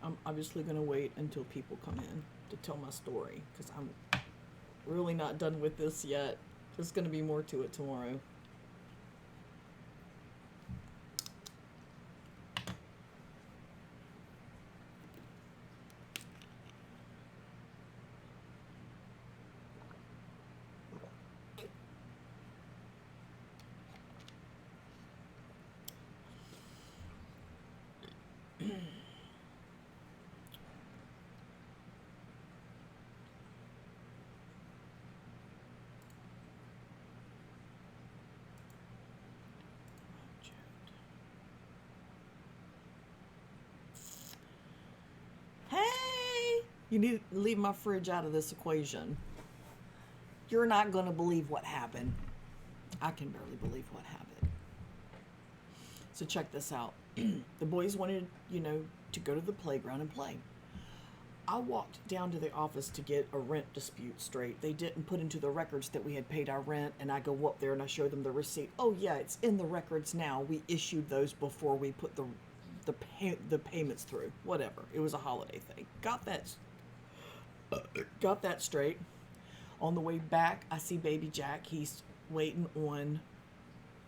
I'm obviously going to wait until people come in to tell my story because I'm really not done with this yet. There's going to be more to it tomorrow. Hey, you need to leave my fridge out of this equation. You're not going to believe what happened. I can barely believe what happened. So check this out. The boys wanted, to go to the playground and play. I walked down to the office to get a rent dispute straight. They didn't put into the records that we had paid our rent, and I go up there and I show them the receipt. Oh yeah, it's in the records now. We issued those before we put the payments through. Whatever. It was a holiday thing. Got that straight. On the way back, I see Baby Jack. He's waiting on.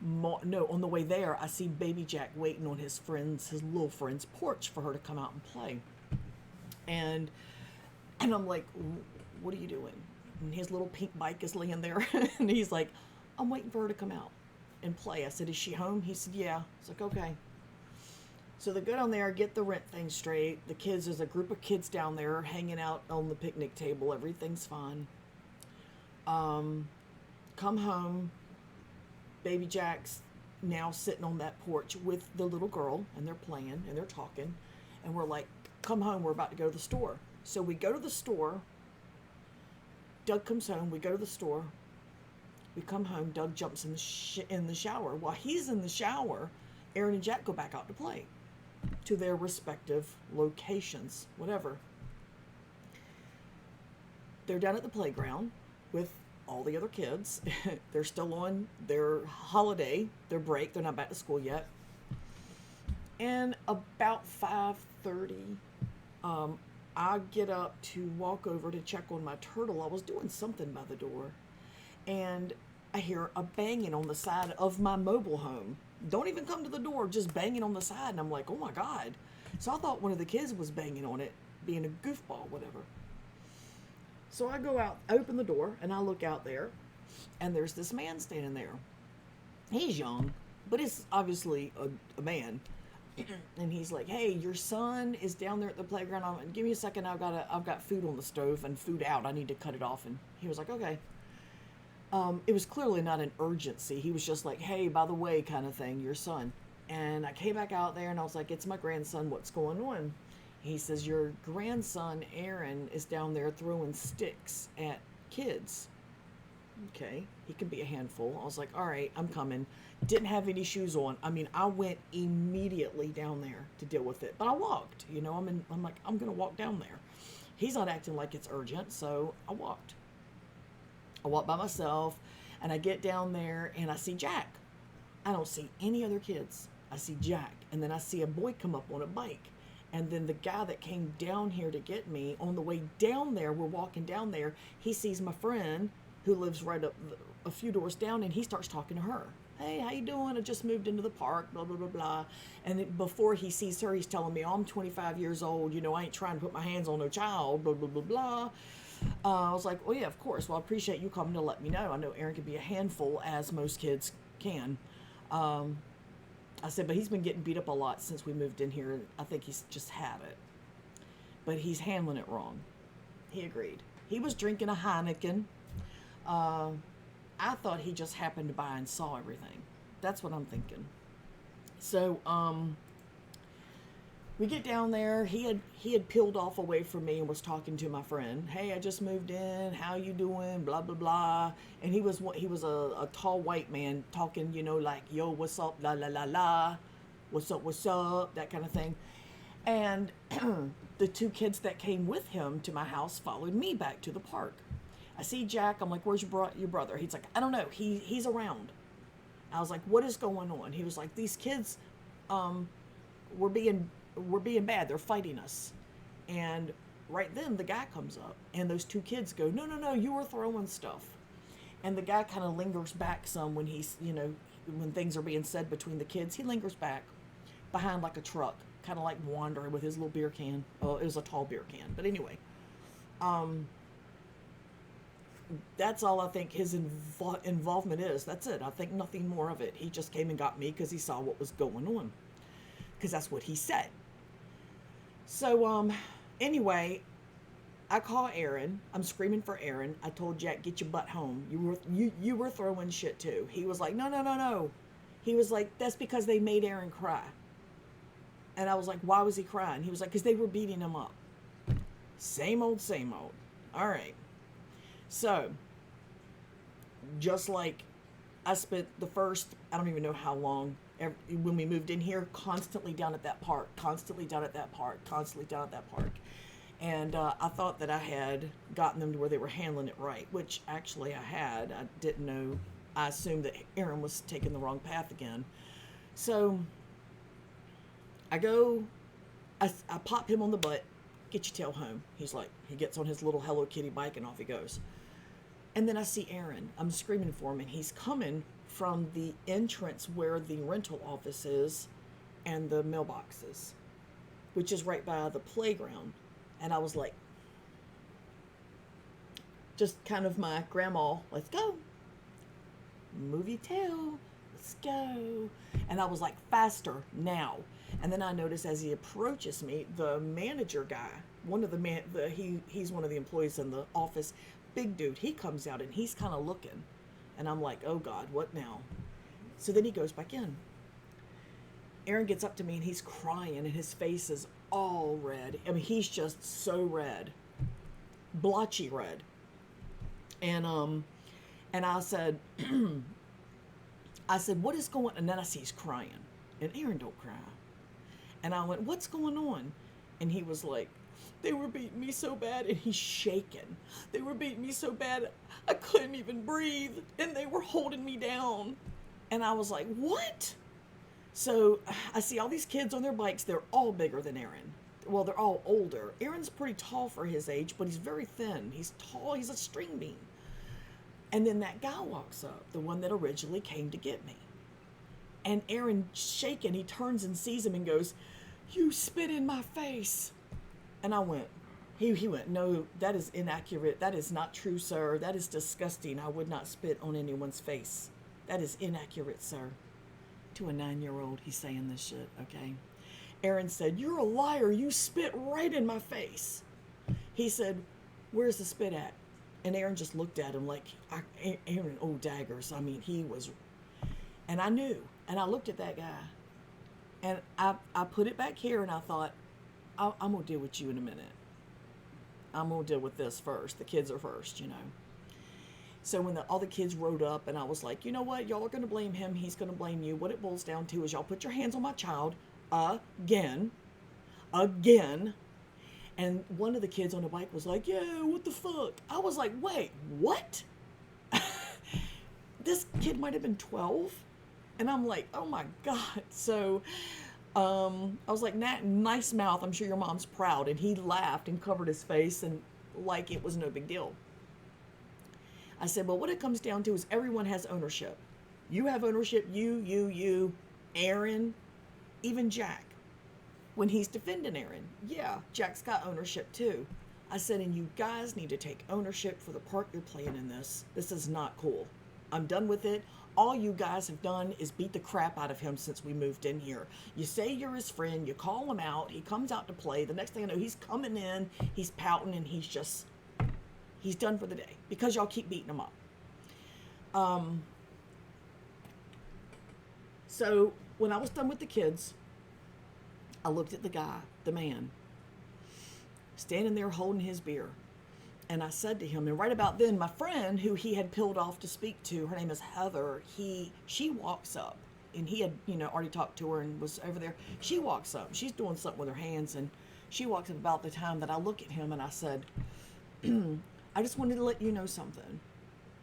No, on the way there, I see Baby Jack waiting on his little friend's porch for her to come out and play. And I'm like, what are you doing? And his little pink bike is laying there, and he's like, I'm waiting for her to come out and play. I said, is she home? He said, yeah. It's like, okay. So they go down there, get the rent thing straight. The kids, there's a group of kids down there hanging out on the picnic table. Everything's fine. Come home. Baby Jack's now sitting on that porch with the little girl, and they're playing and they're talking. And we're like, come home, we're about to go to the store. So we go to the store. Doug comes home. We go to the store. We come home. Doug jumps in the shower. While he's in the shower, Aaron and Jack go back out to play to their respective locations, whatever. They're down at the playground with all the other kids. They're still on their holiday, their break. They're not back to school yet. And about 5:30, I get up to walk over to check on my turtle. I was doing something by the door, and I hear a banging on the side of my mobile home. Don't even come to the door, just banging on the side. And I'm like, oh my God. So I thought one of the kids was banging on it, being a goofball, whatever. So I go out, open the door, and I look out there, and there's this man standing there. He's young, but it's obviously a man. And he's like, hey, your son is down there at the playground. Give me a second. I've got food on the stove and food out. I need to cut it off. And he was like, okay. It was clearly not an urgency. He was just like, hey, by the way, kind of thing, your son. And I came back out there and I was like, it's my grandson. What's going on? He says, your grandson, Aaron, is down there throwing sticks at kids. Okay, he can be a handful. I was like, all right, I'm coming. Didn't have any shoes on. I mean, I went immediately down there to deal with it. But I walked, I'm like, I'm going to walk down there. He's not acting like it's urgent, so I walked. I walk by myself, and I get down there, and I see Jack. I don't see any other kids. I see Jack, and then I see a boy come up on a bike. And then the guy that came down here to get me, on the way down there, we're walking down there, he sees my friend who lives right up a few doors down, and he starts talking to her. Hey, how you doing? I just moved into the park, blah, blah, blah, blah. And before he sees her, he's telling me, oh, I'm 25 years old. I ain't trying to put my hands on no child, blah, blah, blah, blah. I was like, well, yeah, of course. Well, I appreciate you coming to let me know. I know Aaron can be a handful, as most kids can. I said, but he's been getting beat up a lot since we moved in here. I think he's just had it. But he's handling it wrong. He agreed. He was drinking a Heineken. I thought he just happened by and saw everything. That's what I'm thinking. So, we get down there. He had peeled off away from me and was talking to my friend. Hey, I just moved in. How you doing? Blah blah blah. And he was a tall white man talking, like, yo, what's up? La la la la. What's up? That kind of thing. And the two kids that came with him to my house followed me back to the park. I see Jack. I'm like, where's your brother? He's like, I don't know. He's around. I was like, what is going on? He was like, these kids, we're being bad. They're fighting us. And right then the guy comes up, and those two kids go, no, no, no, you were throwing stuff. And the guy kind of lingers back some when he's, when things are being said between the kids. He lingers back behind like a truck, kind of like wandering with his little beer can. Oh, it was a tall beer can. But anyway, that's all I think his involvement is. That's it. I think nothing more of it. He just came and got me because he saw what was going on. Because that's what he said. So, anyway, I call Aaron. I'm screaming for Aaron. I told Jack, get your butt home. You were throwing shit too. He was like, no, no, no, no. He was like, that's because they made Aaron cry. And I was like, why was he crying? He was like, because they were beating him up. Same old, same old. All right. So, just like I spent the first, I don't even know how long, when we moved in here, constantly down at that park, constantly down at that park, constantly down at that park. And I thought that I had gotten them to where they were handling it right, which actually I had. I didn't know. I assumed that Aaron was taking the wrong path again. So I go, I pop him on the butt, get your tail home. He's like, he gets on his little Hello Kitty bike and off he goes. And then I see Aaron. I'm screaming for him, and he's coming from the entrance where the rental office is and the mailboxes, which is right by the playground. And I was like, just kind of my grandma, let's go. Move your tail, let's go. And I was like, faster now. And then I noticed as he approaches me, the manager guy, one of he's one of the employees in the office, big dude, he comes out and he's kind of looking. And I'm like, oh God, what now? So then he goes back in. Aaron gets up to me and he's crying and his face is all red. I mean, he's just so red, blotchy red. And I said, what is going on? And then I see he's crying. And Aaron don't cry. And I went, what's going on? And he was like, they were beating me so bad. And he's shaking. They were beating me so bad, I couldn't even breathe. And they were holding me down. And I was like, what? So I see all these kids on their bikes. They're all bigger than Aaron. Well, they're all older. Aaron's pretty tall for his age, but he's very thin. He's tall. He's a string bean. And then that guy walks up, the one that originally came to get me. And Aaron, shaking, he turns and sees him and goes, you spit in my face. And I went, he went, no, that is inaccurate. That is not true, sir. That is disgusting. I would not spit on anyone's face. That is inaccurate, sir. To a 9-year-old, he's saying this shit, okay? Aaron said, you're a liar. You spit right in my face. He said, where's the spit at? And Aaron just looked at him like, Aaron, oh, daggers. I mean, he was, and I knew. And I looked at that guy. And I put it back here and I thought, I'm going to deal with you in a minute. I'm going to deal with this first. The kids are first, you know. So when all the kids rode up and I was like, you know what? Y'all are going to blame him. He's going to blame you. What it boils down to is y'all put your hands on my child again. And one of the kids on the bike was like, yeah, what the fuck? I was like, wait, what? This kid might have been 12. And I'm like, oh my God. So I was like, nice mouth. I'm sure your mom's proud. And he laughed and covered his face and like it was no big deal. I said, well, what it comes down to is everyone has ownership. You have ownership, you, Aaron, even Jack. When he's defending Aaron, yeah, Jack's got ownership too. I said, and you guys need to take ownership for the part you're playing in this. This is not cool. I'm done with it. All you guys have done is beat the crap out of him since we moved in here. You say you're his friend, you call him out, he comes out to play. The next thing I know, he's coming in, he's pouting, and he's done for the day because y'all keep beating him up. So when I was done with the kids, I looked at the guy, the man, standing there holding his beer. And I said to him, and right about then, my friend who he had peeled off to speak to, her name is Heather, she walks up. And he had, already talked to her and was over there. She walks up. She's doing something with her hands. And she walks up about the time that I look at him and I said, I just wanted to let you know something.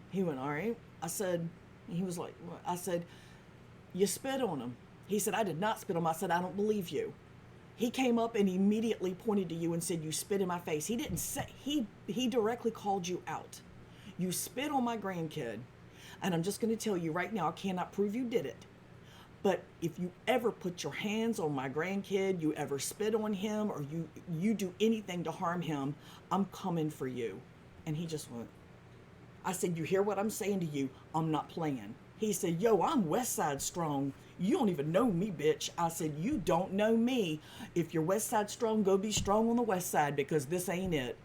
He went, all right. I said, he was like, I said, you spit on him. He said, I did not spit on him. I said, I don't believe you. He came up and immediately pointed to you and said, "You spit in my face." He didn't say, he directly called you out. You spit on my grandkid. And I'm just going to tell you right now, I cannot prove you did it. But if you ever put your hands on my grandkid, you ever spit on him, or you do anything to harm him, I'm coming for you. And he just went. I said, "You hear what I'm saying to you? I'm not playing." He said, "Yo, I'm West Side Strong. You don't even know me, bitch." I said, "You don't know me. If you're West Side Strong, go be strong on the West Side, because this ain't it.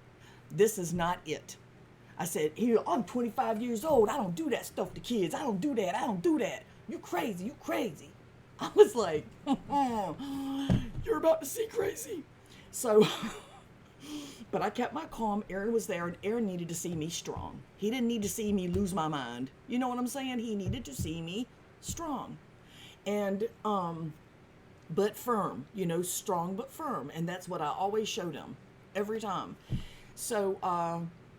This is not it." I said, "Here, I'm 25 years old. I don't do that stuff to kids. I don't do that. I don't do that. You crazy. You crazy." I was like, "You're about to see crazy." So, but I kept my calm. Aaron was there, and Aaron needed to see me strong. He didn't need to see me lose my mind. You know what I'm saying? He needed to see me strong. And, but firm, strong but firm. And that's what I always showed him every time. So,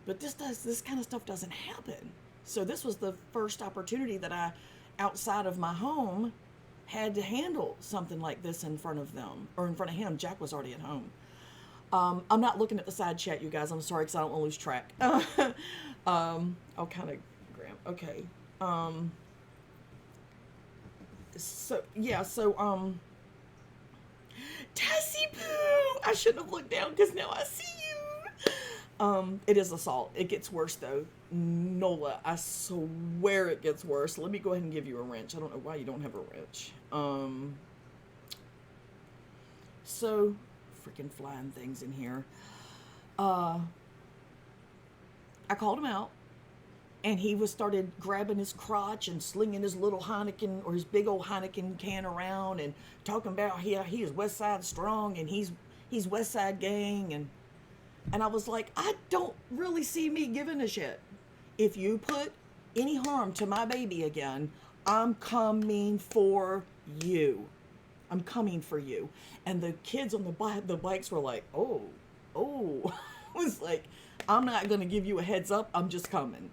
but this kind of stuff doesn't happen. So this was the first opportunity that I, outside of my home, had to handle something like this in front of them, or in front of him. Jack was already at home. I'm not looking at the side chat, you guys. I'm sorry, because I don't want to lose track. I'll kind of grab. Okay. Tessie Poo! I shouldn't have looked down, because now I see you. It is assault. It gets worse, though. Nola, I swear it gets worse. Let me go ahead and give you a wrench. I don't know why you don't have a wrench. So, freaking flying things in here. I called him out, and he started grabbing his crotch and slinging his little Heineken, or his big old Heineken can around, and talking about he is West Side Strong, and he's West Side Gang, and I was like, I don't really see me giving a shit. If you put any harm to my baby again, I'm coming for you. I'm coming for you. And the kids on the bikes were like, oh. I was like, I'm not going to give you a heads up. I'm just coming.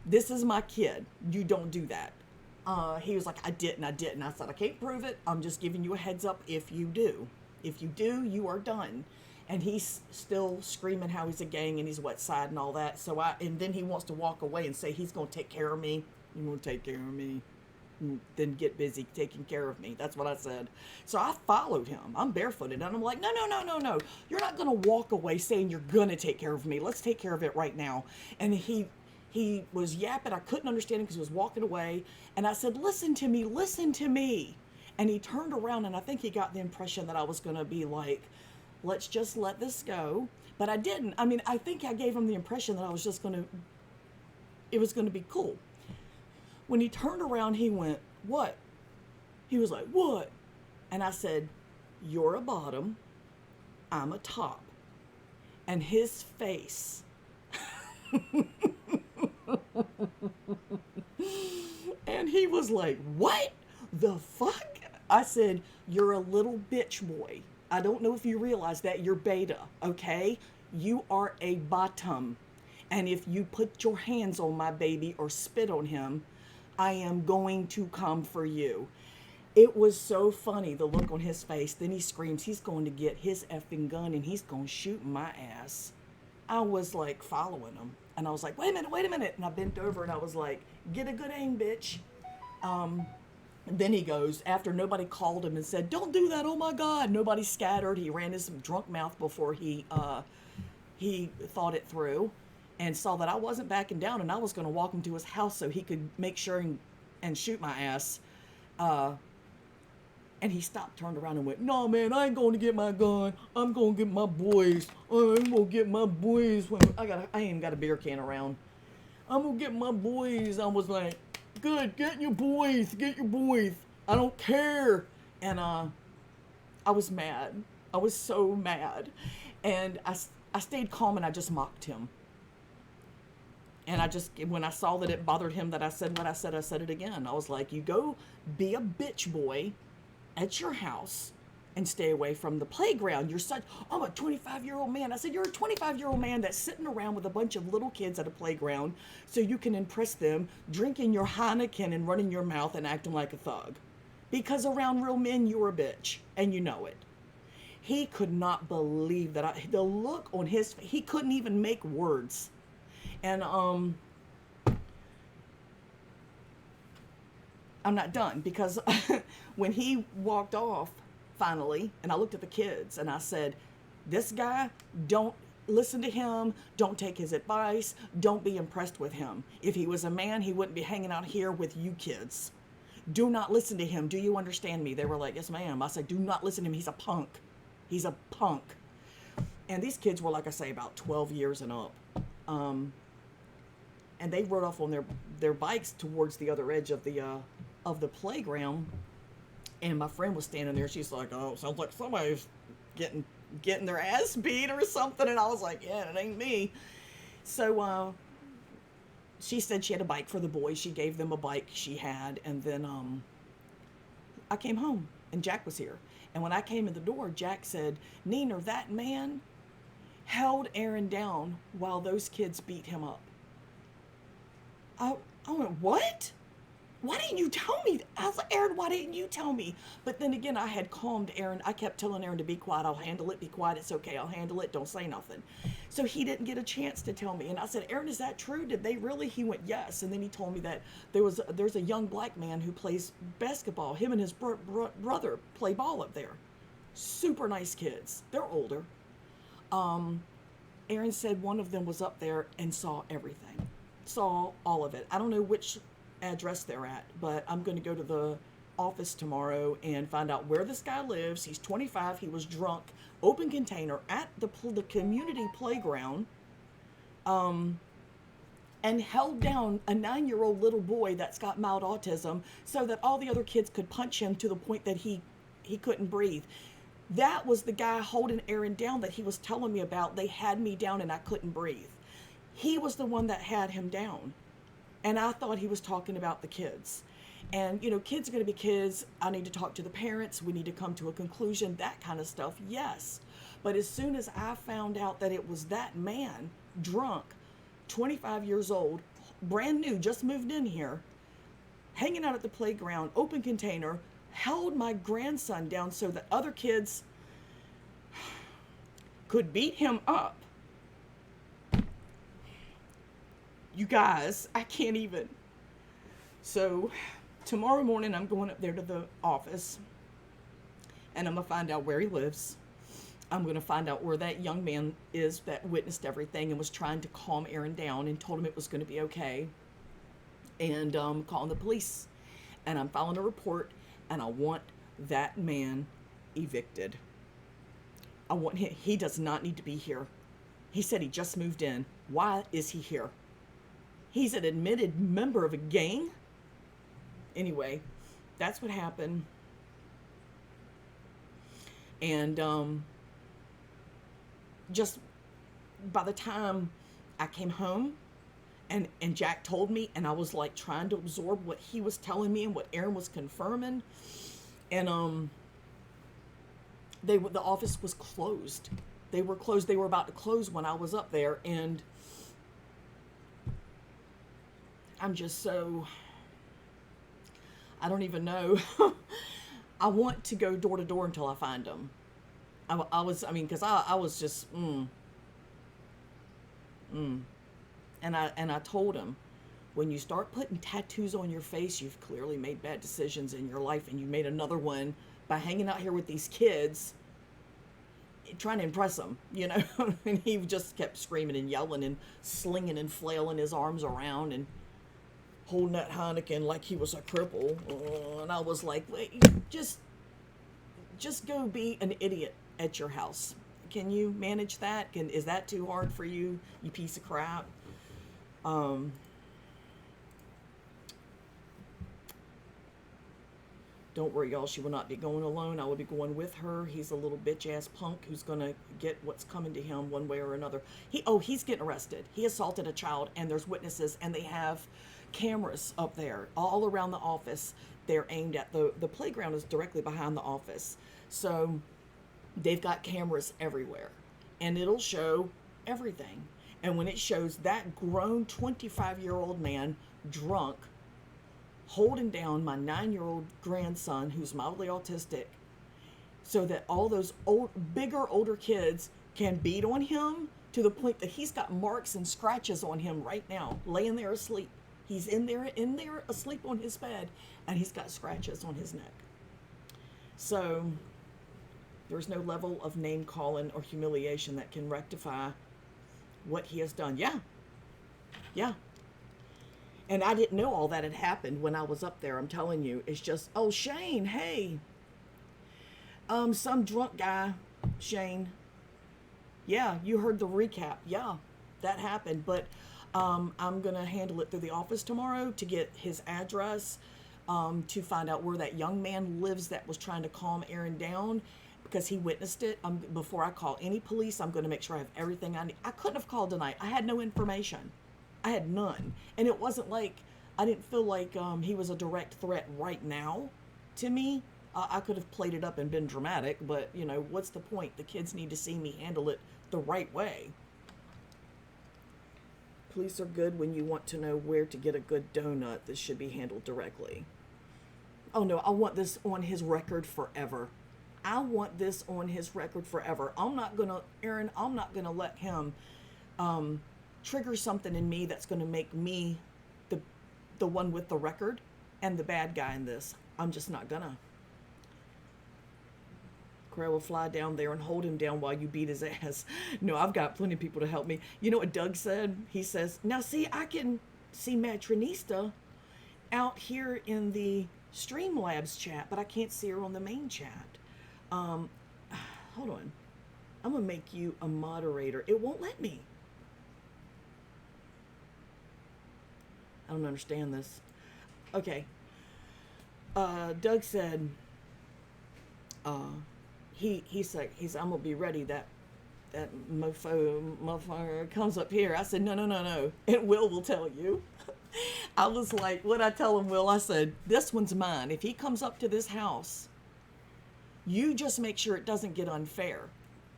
This is my kid. You don't do that. He was like, I didn't. I said, I can't prove it. I'm just giving you a heads up if you do. If you do, you are done. And he's still screaming how he's a gang and he's West Side and all that. And then he wants to walk away and say he's going to take care of me. You're going to take care of me. Then get busy taking care of me. That's what I said. So I followed him. I'm barefooted. And I'm like, no. You're not going to walk away saying you're going to take care of me. Let's take care of it right now. And he was yapping. I couldn't understand him because he was walking away. And I said, listen to me. And he turned around, and I think he got the impression that I was going to be like, let's just let this go. But I didn't. I mean, I think I gave him the impression that I was just it was going to be cool. When he turned around, he went, what? He was like, what? And I said, you're a bottom, I'm a top. And his face. And he was like, what the fuck? I said, you're a little bitch boy. I don't know if you realize that you're beta, okay? You are a bottom. And if you put your hands on my baby or spit on him, I am going to come for you. It was so funny, the look on his face. Then he screams, he's going to get his effing gun and he's going to shoot my ass. I was like following him. And I was like, wait a minute. And I bent over and I was like, get a good aim, bitch. Then he goes, after nobody called him and said, don't do that, oh my God. Nobody scattered. He ran his drunk mouth before he thought it through. And saw that I wasn't backing down, and I was going to walk him to his house so he could make sure and shoot my ass. And he stopped, turned around, and went, no, man, I ain't going to get my gun. I'm going to get my boys. I'm going to get my boys. I ain't got a beer can around. I'm going to get my boys. I was like, good, get your boys. I don't care. And I was mad. I was so mad. And I stayed calm, and I just mocked him. And when I saw that it bothered him that I said what I said it again. I was like, you go be a bitch boy at your house and stay away from the playground. I'm a 25-year-old man. I said, you're a 25-year-old man that's sitting around with a bunch of little kids at a playground so you can impress them, drinking your Heineken and running your mouth and acting like a thug. Because around real men, you're a bitch, and you know it. He could not believe that the look on his, he couldn't even make words. And I'm not done, because when he walked off finally, and I looked at the kids and I said, this guy, don't listen to him, don't take his advice, don't be impressed with him. If he was a man, he wouldn't be hanging out here with you kids. Do not listen to him. Do you understand me? They were like, yes, ma'am. I said, do not listen to him. He's a punk. He's a punk. And these kids were, like I say, about 12 years and up. And they rode off on their bikes towards the other edge of the playground. And my friend was standing there. She's like, oh, sounds like somebody's getting their ass beat or something. And I was like, yeah, it ain't me. So she said she had a bike for the boys. She gave them a bike she had. And then I came home and Jack was here. And when I came in the door, Jack said, Nina, that man held Aaron down while those kids beat him up. I went, what? Why didn't you tell me? I was like, Aaron, why didn't you tell me? But then again, I had calmed Aaron. I kept telling Aaron to be quiet. I'll handle it. Be quiet. It's okay. I'll handle it. Don't say nothing. So he didn't get a chance to tell me. And I said, Aaron, is that true? Did they really? He went, yes. And then he told me that there's a young black man who plays basketball. Him and his brother play ball up there. Super nice kids. They're older. Aaron said one of them was up there and saw everything. Saw all of it. I don't know which address they're at, but I'm going to go to the office tomorrow and find out where this guy lives. He's 25. He was drunk, open container at the community playground, and held down a 9-year-old little boy that's got mild autism so that all the other kids could punch him to the point that he couldn't breathe. That was the guy holding Aaron down that he was telling me about. They had me down and I couldn't breathe. He was the one that had him down. And I thought he was talking about the kids. And, kids are going to be kids. I need to talk to the parents. We need to come to a conclusion, that kind of stuff. Yes. But as soon as I found out that it was that man, drunk, 25 years old, brand new, just moved in here, hanging out at the playground, open container, held my grandson down so that other kids could beat him up. You guys, I can't even. So tomorrow morning I'm going up there to the office and I'm going to find out where he lives. I'm going to find out where that young man is that witnessed everything and was trying to calm Aaron down and told him it was going to be okay. And calling the police. And I'm filing a report and I want that man evicted. I want him. He does not need to be here. He said he just moved in. Why is he here? He's an admitted member of a gang. Anyway, that's what happened. And just by the time I came home and Jack told me, and I was like trying to absorb what he was telling me and what Aaron was confirming, and the office was closed. They were closed. They were about to close when I was up there, and I'm just so, I don't even know. I want to go door to door until I find them. Because I was just, And I told him, when you start putting tattoos on your face, you've clearly made bad decisions in your life, and you made another one by hanging out here with these kids, trying to impress them, And he just kept screaming and yelling and slinging and flailing his arms around and holding that Heineken like he was a cripple. And I was like, wait, just go be an idiot at your house. Can you manage that? Is that too hard for you, you piece of crap? Don't worry, y'all. She will not be going alone. I will be going with her. He's a little bitch-ass punk who's going to get what's coming to him one way or another. He's getting arrested. He assaulted a child, and there's witnesses, and they have cameras up there all around the office. They're aimed at the playground is directly behind the office. So they've got cameras everywhere, and it'll show everything. And when it shows that grown 25-year-old man drunk holding down my 9-year-old grandson who's mildly autistic, so that all those older kids can beat on him to the point that he's got marks and scratches on him right now, laying there asleep. He's in there asleep on his bed, and he's got scratches on his neck. So there's no level of name calling or humiliation that can rectify what he has done. Yeah. And I didn't know all that had happened when I was up there. I'm telling you, it's just, oh, Shane, hey, some drunk guy, Shane. Yeah, you heard the recap. Yeah, that happened. But I'm going to handle it through the office tomorrow to get his address, to find out where that young man lives that was trying to calm Aaron down, because he witnessed it. Before I call any police, I'm going to make sure I have everything I need. I couldn't have called tonight. I had no information. I had none. And it wasn't like, I didn't feel like he was a direct threat right now to me. I could have played it up and been dramatic, but, you know, what's the point? The kids need to see me handle it the right way. Police are good when you want to know where to get a good donut. This should be handled directly. Oh, no, I want this on his record forever. I want this on his record forever. Aaron, I'm not going to let him trigger something in me that's going to make me the one with the record and the bad guy in this. I'm just not gonna. Craig will fly down there and hold him down while you beat his ass. No, I've got plenty of people to help me. You know what Doug said? He says, now see, I can see Matronista out here in the Streamlabs chat, but I can't see her on the main chat. Hold on. I'm gonna make you a moderator. It won't let me. I don't understand this. Okay. Doug said, he said, I'm gonna be ready. That motherfucker comes up here. I said, no. And Will tell you. I was like, what'd I tell him, Will? I said, this one's mine. If he comes up to this house, you just make sure it doesn't get unfair.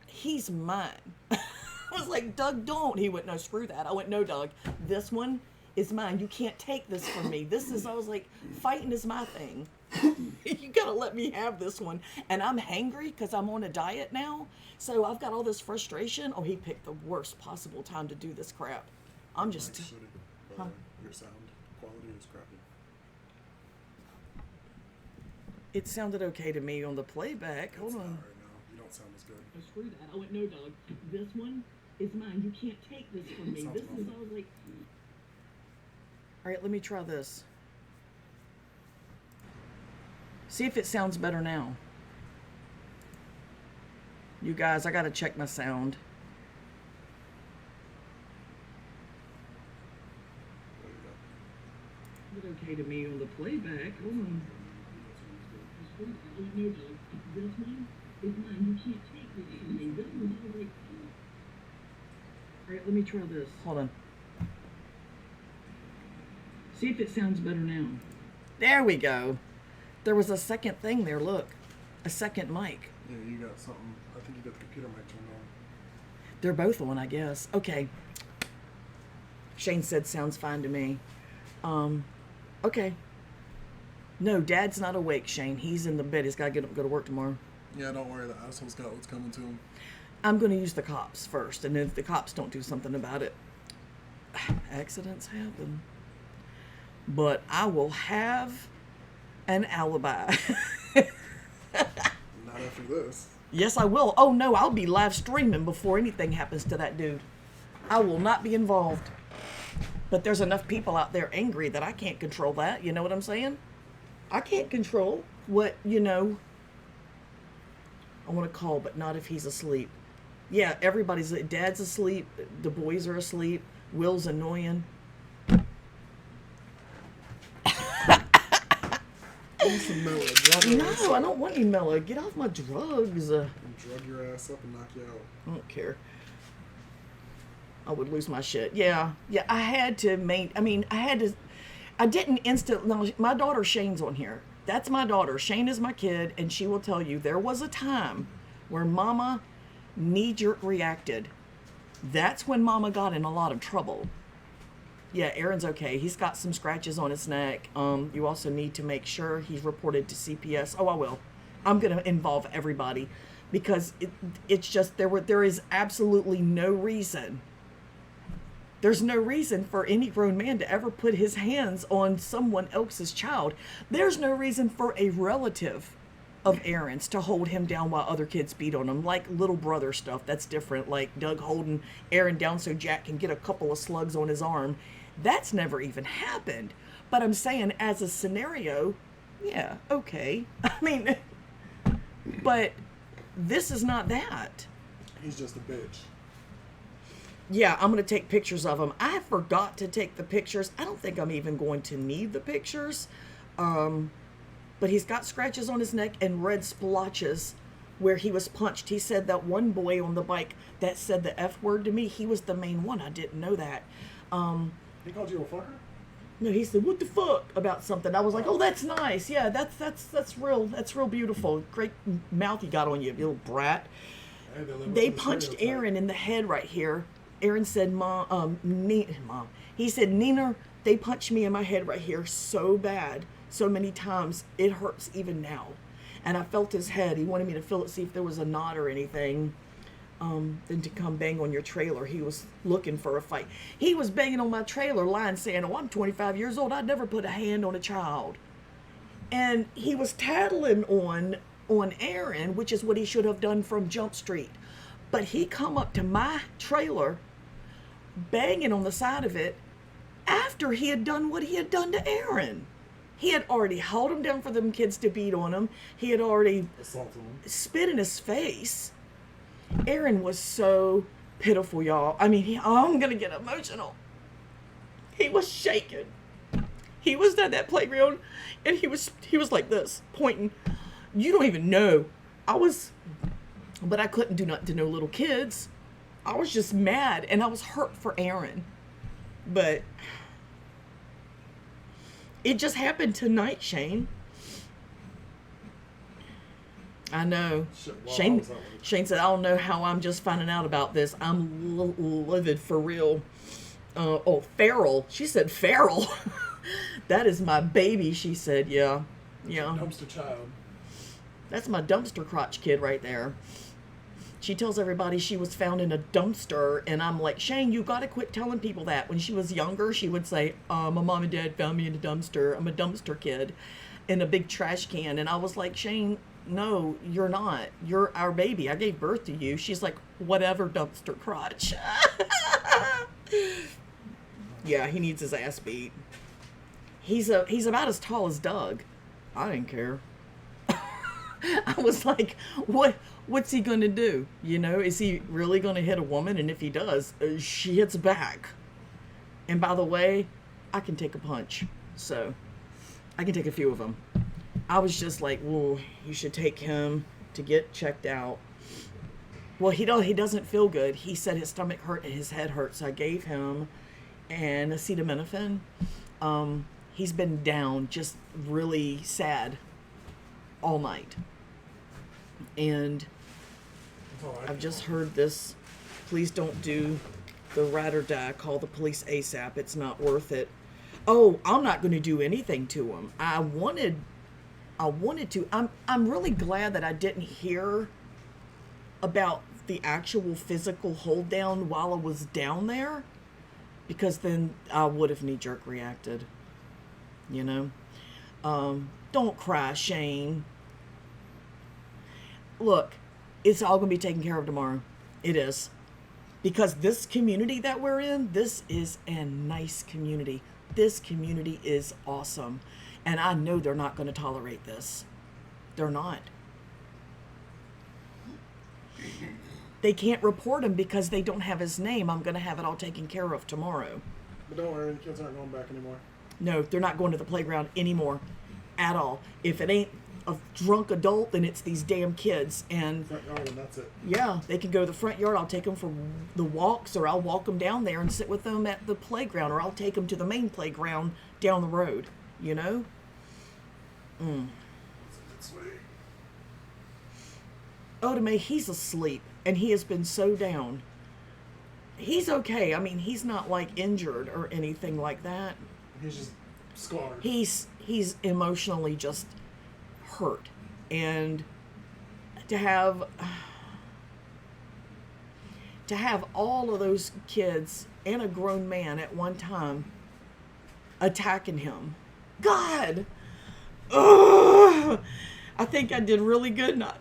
He's mine. I was like, Doug, don't. He went, no, screw that. I went, no, Doug, this one is mine. You can't take this from me. I was like, fighting is my thing. You gotta let me have this one. And I'm hangry because I'm on a diet now. So I've got all this frustration. Oh, he picked the worst possible time to do this crap. I'm just... Huh? Your sound quality is crappy. It sounded okay to me on the playback. Hold on. Not right now. You don't sound as good. Oh, screw that. I went, no, Doug. This one is mine. You can't take this from me. This is all like... All right, let me try this. See if it sounds better now. You guys, I gotta check my sound. It's okay to me on the playback. Hold on. This one is mine. You can't take this from me. This is all like... All right, let me try this. Hold on. See if it sounds better now. There we go. There was a second thing there, look. A second mic. Yeah, you got something. I think you got the computer mic turned on. They're both on, I guess. Okay. Shane said sounds fine to me. Okay. No, Dad's not awake, Shane. He's in the bed. He's got to get up, go to work tomorrow. Yeah, don't worry. The asshole's got what's coming to him. I'm going to use the cops first, and if the cops don't do something about it, accidents happen. But I will have an alibi. Not after this. Yes, I will. Oh, no, I'll be live streaming before anything happens to that dude. I will not be involved. But there's enough people out there angry that I can't control that. You know what I'm saying? I can't control what, I want to call, but not if he's asleep. Yeah, Dad's asleep. The boys are asleep. Will's annoying. Some mellow. No, I don't want any mellow. Get off my drugs. Drug your ass up and knock you out. I don't care. I would lose my shit. Yeah, I had to I didn't no, my daughter Shane's on here. That's my daughter. Shane is my kid, and she will tell you there was a time where Mama knee-jerk reacted. That's when Mama got in a lot of trouble. Yeah, Aaron's okay. He's got some scratches on his neck. You also need to make sure he's reported to CPS. Oh, I will. I'm going to involve everybody because it's just there is absolutely no reason. There's no reason for any grown man to ever put his hands on someone else's child. There's no reason for a relative of Aaron's to hold him down while other kids beat on him, like little brother stuff. That's different. Like Doug holding Aaron down so Jack can get a couple of slugs on his arm. That's never even happened. But I'm saying, as a scenario, yeah, okay. I mean, but this is not that. He's just a bitch. Yeah, I'm going to take pictures of him. I forgot to take the pictures. I don't think I'm even going to need the pictures. But he's got scratches on his neck and red splotches where he was punched. He said that one boy on the bike that said the F word to me, he was the main one. I didn't know that. He called you a fucker? No, he said, "What the fuck?" about something. I was like, "Oh, that's nice. Yeah, that's real beautiful. Great mouth you got on you, you little brat." Hey, live up They to the punched stereotype. Aaron in the head right here. Aaron said, Mom. He said, "Nina, they punched me in my head right here so bad, so many times, it hurts even now." And I felt his head. He wanted me to feel it, see if there was a knot or anything. Then to come bang on your trailer. He was looking for a fight. He was banging on my trailer, lying, saying, "Oh, I'm 25 years old. I'd never put a hand on a child." And he was tattling on Aaron, which is what he should have done from Jump Street. But he come up to my trailer, banging on the side of it, after he had done what he had done to Aaron. He had already held him down for them kids to beat on him. He had already Assaulted him. spit in his face. Aaron was so pitiful, y'all. I mean, I'm going to get emotional. He was shaking. He was at that playground, and he was like this, pointing. You don't even know. But I couldn't do nothing to no little kids. I was just mad, and I was hurt for Aaron. But it just happened tonight, Shane. I know. Shit, wow, Shane that was Shane said, "I don't know how I'm just finding out about this. I'm livid for real." Feral. She said feral. That is my baby, she said. Yeah. Dumpster child. That's my dumpster crotch kid right there. She tells everybody she was found in a dumpster, and I'm like, "Shane, you got to quit telling people that." When she was younger, she would say, "My mom and dad found me in a dumpster. I'm a dumpster kid," in a big trash can. And I was like, "Shane, no, you're not. You're our baby. I gave birth to you." She's like, "Whatever, dumpster crotch." Yeah, he needs his ass beat. He's about as tall as Doug. I didn't care. I was like, what's he gonna do? You know, is he really gonna hit a woman? And if he does, she hits back. And by the way, I can take a punch, so I can take a few of them. I was just like, well, you should take him to get checked out. Well, he doesn't feel good. He said his stomach hurt and his head hurt, so I gave him an acetaminophen. He's been down, just really sad all night. And That's all I I've can just do. heard this. Please don't do the ride or die. Call the police ASAP. It's not worth it. Oh, I'm not going to do anything to him. I wanted to. I'm really glad that I didn't hear about the actual physical hold down while I was down there, because then I would have knee-jerk reacted. You know? Don't cry, Shane. Look, it's all going to be taken care of tomorrow. It is. Because this community that we're in, this is a nice community. This community is awesome. And I know they're not going to tolerate this. They're not. They can't report him because they don't have his name. I'm going to have it all taken care of tomorrow. But don't worry, the kids aren't going back anymore. No, they're not going to the playground anymore at all. If it ain't a drunk adult, then it's these damn kids. And Front yard, and that's it. yeah, they can go to the front yard. I'll take them for the walks, or I'll walk them down there and sit with them at the playground, or I'll take them to the main playground down the road, you know? That's sweet. Otome, he's asleep, and he has been so down. He's okay. I mean, he's not like injured or anything like that. He's just scarred. He's emotionally just hurt, and to have all of those kids and a grown man at one time attacking him. God! Ugh! I think I did really good not.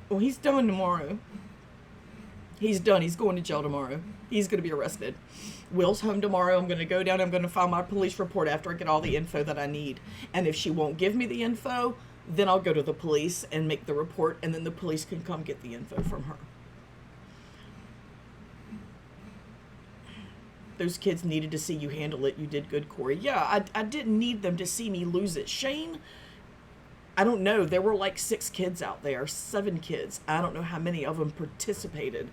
Well, he's done tomorrow. He's done. He's going to jail tomorrow. He's going to be arrested. Will's home tomorrow. I'm going to go down. I'm going to file my police report after I get all the info that I need. And if she won't give me the info, then I'll go to the police and make the report, and then the police can come get the info from her. Those kids needed to see you handle it. You did good, Corey. Yeah, I didn't need them to see me lose it. Shane, I don't know. There were like 6 kids out there, 7 kids. I don't know how many of them participated.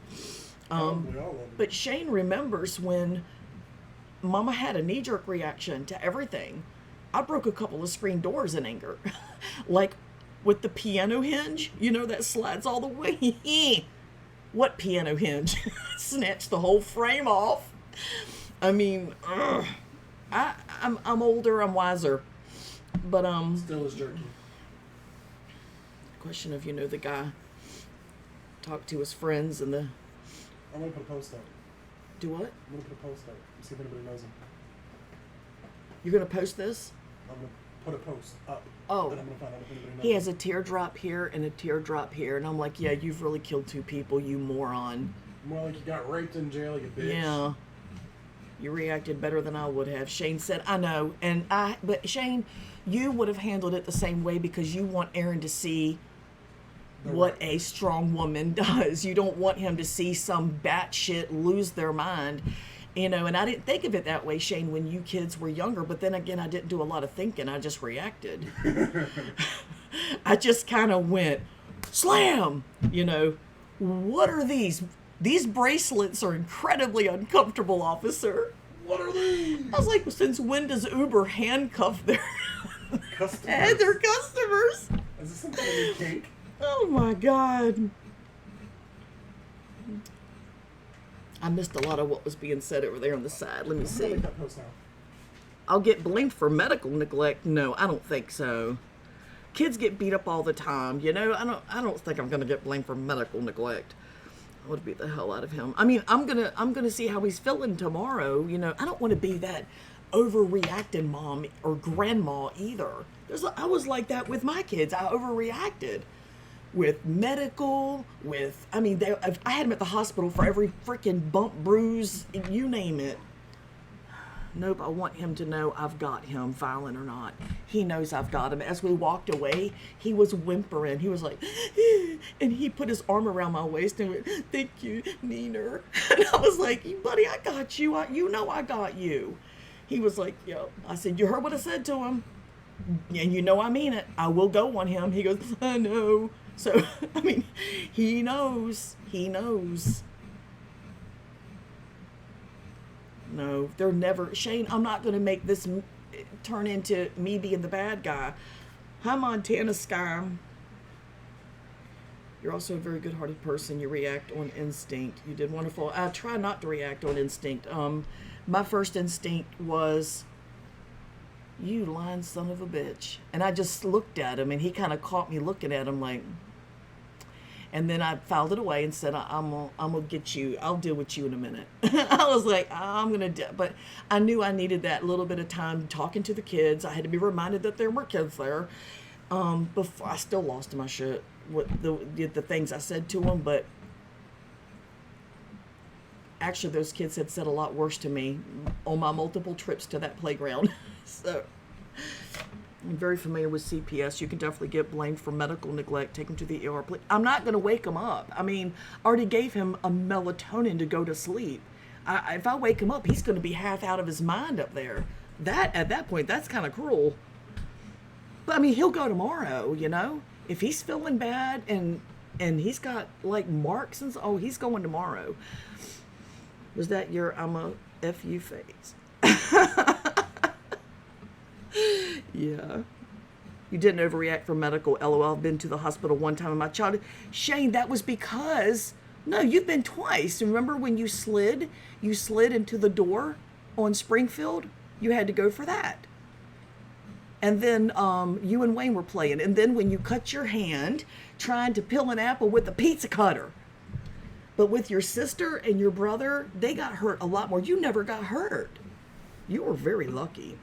But Shane remembers when Mama had a knee-jerk reaction to everything. I broke a couple of screen doors in anger. Like with the piano hinge, you know, that slides all the way. What piano hinge? Snatched the whole frame off. I mean, I'm older, I'm wiser. But, Still is jerky. question of, you know, the guy talked to his friends and the... I'm going to put a post up. Do what? I'm going to put a post up. See if anybody knows him. You're going to post this? I'm going to put a post up. Oh. And I'm going to find out if anybody knows He has him. a teardrop here and a teardrop here. And I'm like, yeah, you've really killed 2 people, you moron. More like you got raped in jail, you bitch. Yeah. You reacted better than I would have. Shane said, I know. But Shane, you would have handled it the same way because you want Aaron to see what a strong woman does. You don't want him to see some batshit lose their mind. You know, and I didn't think of it that way, Shane, when you kids were younger. But then again, I didn't do a lot of thinking. I just reacted. I just kind of went, slam! You know, what are these? These bracelets are incredibly uncomfortable, officer. What are these? I was like, since when does Uber handcuff their Customers. their customers? Is this some kind of new kink? Oh my God. I missed a lot of what was being said over there on the side. Let me I'm gonna see. make that post now. I'll get blamed for medical neglect. No, I don't think so. Kids get beat up all the time, you know. I don't think I'm gonna get blamed for medical neglect. I would beat the hell out of him. I mean, I'm gonna see how he's feeling tomorrow. You know, I don't want to be that overreacting mom or grandma either. I was like that with my kids. I overreacted with medical, I had him at the hospital for every freaking bump, bruise, you name it. Nope, I want him to know I've got him, violent or not. He knows I've got him. As we walked away, he was whimpering. He was like, and he put his arm around my waist and went, thank you, Neener. And I was like, buddy, I got you. You know I got you. He was like, yo. I said, you heard what I said to him? And you know I mean it. I will go on him. He goes, I know. So, I mean, he knows. He knows. No, they're never... Shane, I'm not going to make this turn into me being the bad guy. Hi, Montana Sky. You're also a very good-hearted person. You react on instinct. You did wonderful. I try not to react on instinct. My first instinct was, you lying son of a bitch. And I just looked at him, and he kind of caught me looking at him like... And then I filed it away and said, I'm gonna get you. I'll deal with you in a minute. I was like, I'm going to... But I knew I needed that little bit of time talking to the kids. I had to be reminded that there were kids there. Before I still lost my shit with the things I said to them. But actually, those kids had said a lot worse to me on my multiple trips to that playground. So... I'm very familiar with CPS. You can definitely get blamed for medical neglect. Take him to the ER. I'm not going to wake him up. I mean, I already gave him a melatonin to go to sleep. If I wake him up, he's going to be half out of his mind up there. At that point, that's kind of cruel. But I mean, he'll go tomorrow, you know? If he's feeling bad and he's got like marks and so, he's going tomorrow. Was that your I'm a F you face? Yeah. You didn't overreact for medical. LOL. I've been to the hospital one time in my childhood. Shane, that was because... No, you've been twice. Remember when you slid? You slid into the door on Springfield? You had to go for that. And then you and Wayne were playing. And then when you cut your hand trying to peel an apple with a pizza cutter. But with your sister and your brother, they got hurt a lot more. You never got hurt. You were very lucky.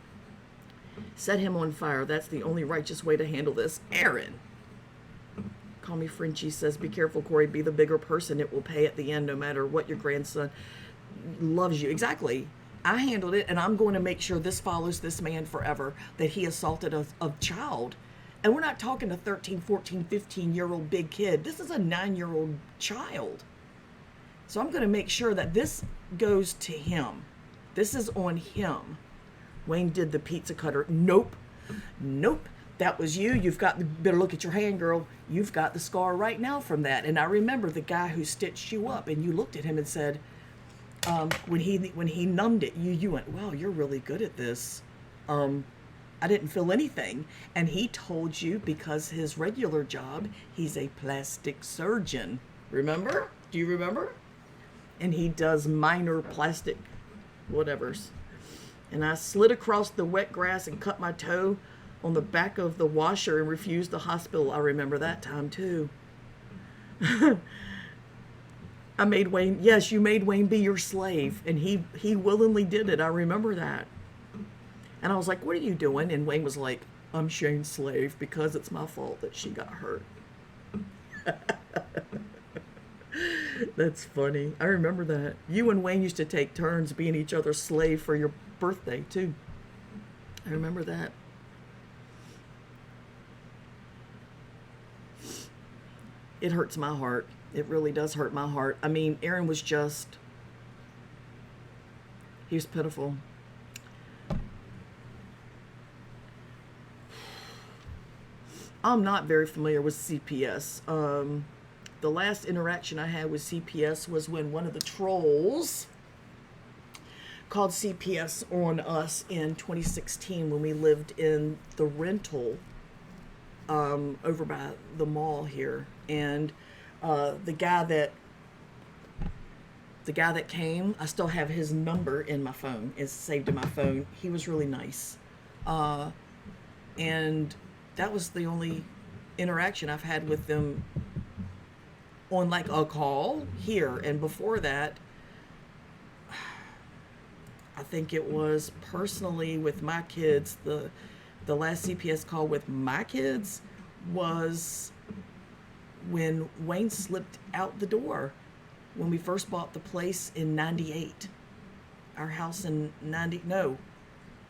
Set him on fire. That's the only righteous way to handle this. Aaron. Call me Frenchie says, be careful, Corey. Be the bigger person. It will pay at the end no matter what your grandson loves you. Exactly. I handled it, and I'm going to make sure this follows this man forever, that he assaulted a child. And we're not talking a 13, 14, 15-year-old big kid. This is a 9-year-old child. So I'm going to make sure that this goes to him. This is on him. Wayne did the pizza cutter. Nope. Nope. That was you. You've got, better look at your hand, girl. You've got the scar right now from that. And I remember the guy who stitched you up, and you looked at him and said, when he numbed it, you went, wow, you're really good at this. I didn't feel anything. And he told you because his regular job, he's a plastic surgeon. Remember? Do you remember? And he does minor plastic whatevers. And I slid across the wet grass and cut my toe on the back of the washer and refused the hospital. I remember that time too. I made Wayne, yes, you made Wayne be your slave. And he willingly did it. I remember that. And I was like, what are you doing? And Wayne was like, I'm Shane's slave because it's my fault that she got hurt. That's funny. I remember that. You and Wayne used to take turns being each other's slave for your birthday, too. I remember that. It hurts my heart. It really does hurt my heart. I mean, Aaron was just... he was pitiful. I'm not very familiar with CPS. The last interaction I had with CPS was when one of the trolls called CPS on us in 2016 when we lived in the rental over by the mall here. And the guy that came, I still have his number in my phone. It's saved in my phone. He was really nice. And that was the only interaction I've had with them on like a call here. And before that, I think it was personally with my kids. The last CPS call with my kids was when Wayne slipped out the door when we first bought the place in 98. Our house in 90, no,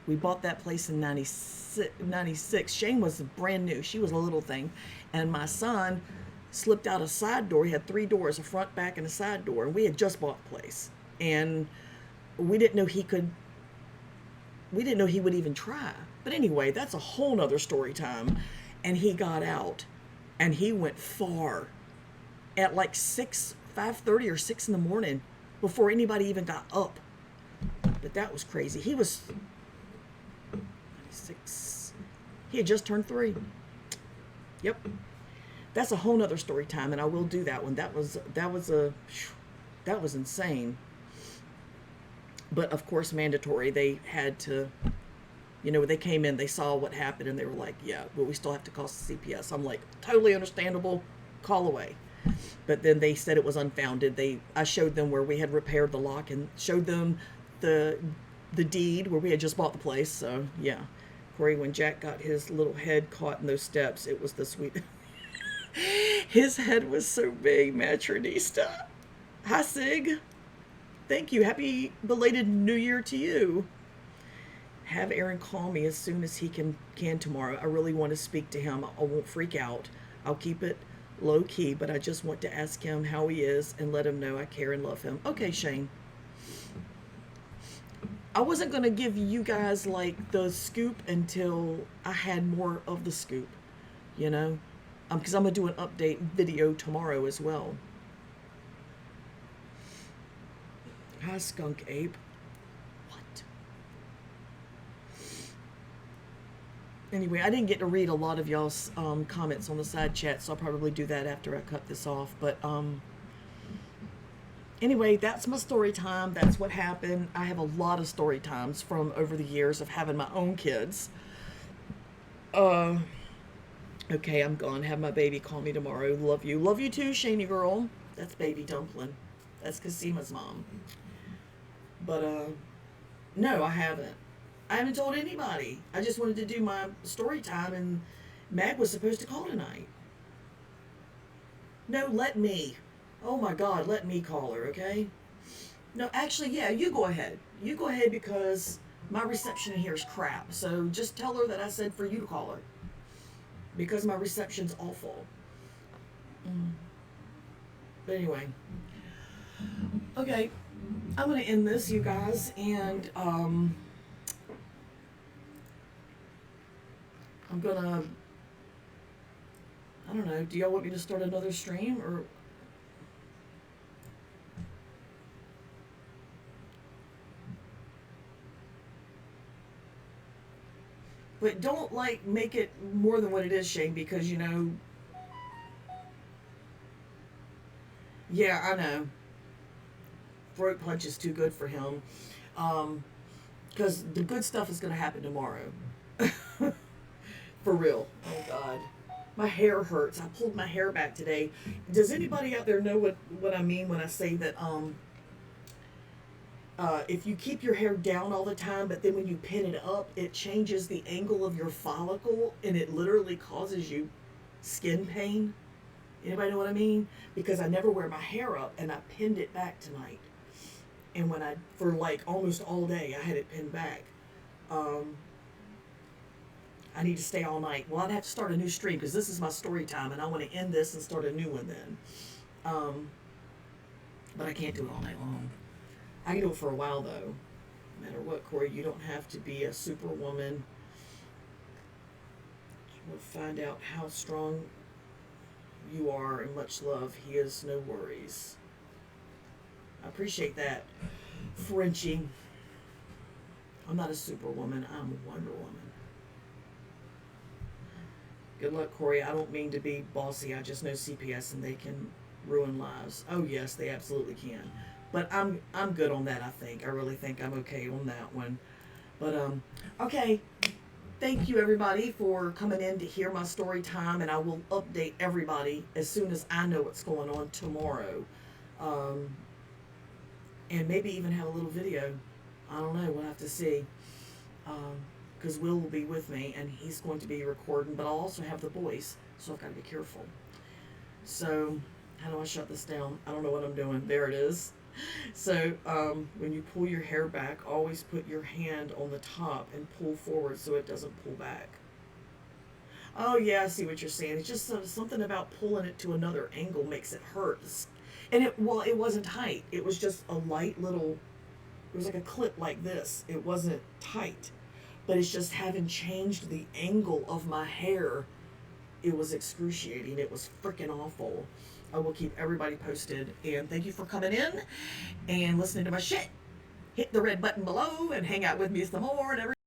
we bought that place in 96. Shane was brand new. She was a little thing. And my son slipped out a side door. He had 3 doors, a front, back, and a side door. And we had just bought the place. And we didn't know he would even try. But anyway, that's a whole nother story time. And he got out. And he went far at like 5:30 or 6 in the morning before anybody even got up. But that was crazy. He was 6. He had just turned 3. Yep. That's a whole nother story time, and I will do that one. That was insane. But of course, mandatory. They had to, they came in, they saw what happened, and they were like, yeah, but we still have to call CPS. I'm like, totally understandable, call away. But then they said it was unfounded. I showed them where we had repaired the lock and showed them the deed where we had just bought the place. So yeah, Corey, when Jack got his little head caught in those steps, it was the sweet. His head was so big, Matronista. Hi, Sig. Thank you. Happy belated New Year to you. Have Aaron call me as soon as he can tomorrow. I really want to speak to him. I won't freak out. I'll keep it low key, but I just want to ask him how he is and let him know I care and love him. Okay, Shane. I wasn't going to give you guys like the scoop until I had more of the scoop, because I'm going to do an update video tomorrow as well. Hi, Skunk Ape. What? Anyway, I didn't get to read a lot of y'all's comments on the side chat, so I'll probably do that after I cut this off. But anyway, that's my story time. That's what happened. I have a lot of story times from over the years of having my own kids. Uh, okay, I'm gone. Have my baby call me tomorrow. Love you. Love you too, Shani girl. That's baby Dumpling. That's Casima's mom. But, no, I haven't. I haven't told anybody. I just wanted to do my story time, and Mag was supposed to call tonight. No, let me. Oh my God, let me call her, okay? No, actually, yeah, you go ahead. You go ahead because my reception here is crap. So just tell her that I said for you to call her because my reception's awful. Mm. But anyway, okay, I'm gonna end this, you guys, and I'm gonna. I don't know. Do y'all want me to start another stream or? But don't like make it more than what it is, Shane, because you know. Yeah, I know. Throat punch is too good for him. Because the good stuff is going to happen tomorrow. For real. Oh, God. My hair hurts. I pulled my hair back today. Does anybody out there know what I mean when I say that if you keep your hair down all the time, but then when you pin it up, it changes the angle of your follicle and it literally causes you skin pain? Anybody know what I mean? Because I never wear my hair up and I pinned it back tonight. And when for like almost all day, I had it pinned back. I need to stay all night. Well, I'd have to start a new stream because this is my story time and I want to end this and start a new one then. But I can't do it all night long. I can do it for a while though. No matter what, Corey, you don't have to be a superwoman. We'll find out how strong you are and much love. He has no worries. I appreciate that, Frenchie. I'm not a superwoman. I'm a Wonder Woman. Good luck, Corey. I don't mean to be bossy. I just know CPS and they can ruin lives. Oh yes, they absolutely can. But I'm good on that. I think. I really think I'm okay on that one. But okay. Thank you everybody for coming in to hear my story time, and I will update everybody as soon as I know what's going on tomorrow. And maybe even have a little video. I don't know. We'll have to see. Because Will be with me, and he's going to be recording, but I'll also have the boys, so I've got to be careful. So, how do I shut this down? I don't know what I'm doing. There it is. So, when you pull your hair back, always put your hand on the top and pull forward so it doesn't pull back. Oh, yeah, I see what you're saying. It's just something about pulling it to another angle makes it hurt. And it wasn't tight. It was just a light little, it was like a clip like this. It wasn't tight. But it's just having changed the angle of my hair, it was excruciating. It was freaking awful. I will keep everybody posted. And thank you for coming in and listening to my shit. Hit the red button below and hang out with me some more. And